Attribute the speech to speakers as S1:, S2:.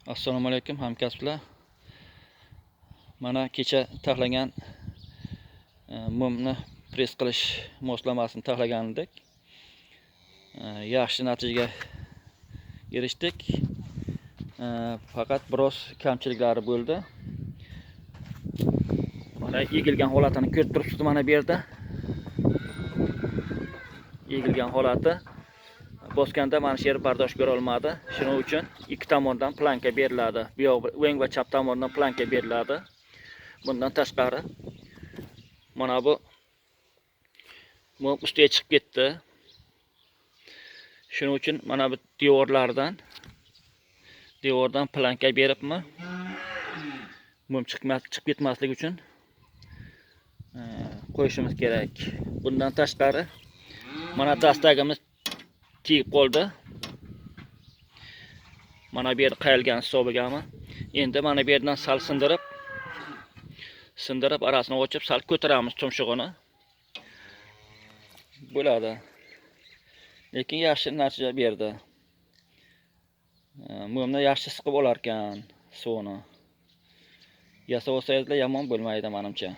S1: Assalomu alaykum hamkasblar. Mana kecha taxlagan mumni press qilish moslamasini taxlagan edik. Yaxshi natijaga erishdik. Faqat biroz kamchiliklari bo'ldi. Mana egilgan holatini ko'rib turibsiz mana bu yerda. Egilgan holati. Bosganda mana shu yer bardosh ko'ra olmadi. Shuning uchun ikki tomondan planka beriladi. Bu yoq o'ng va chap tomondan planka beriladi. Bundan tashqari mana bu mum ustiga chiqib ketdi. Shuning uchun mana bu devordan planka beribmi? Mum chiqib ketmasligi uchun qo'yishimiz kerak. Bundan tashqari mana dastagimiz tegib qoldi. Mana bu yer qayilgan hisobigami. Endi mana bu yerdan sal sindirib arasini ochib sal ko'taramiz tumshug'ini. Bo'ladi. Lekin yaxshi natija berdi. Mumni yaxshi siqib olar ekan suvni. Yasab olsangizlar yomon bo'lmaydi menimcha.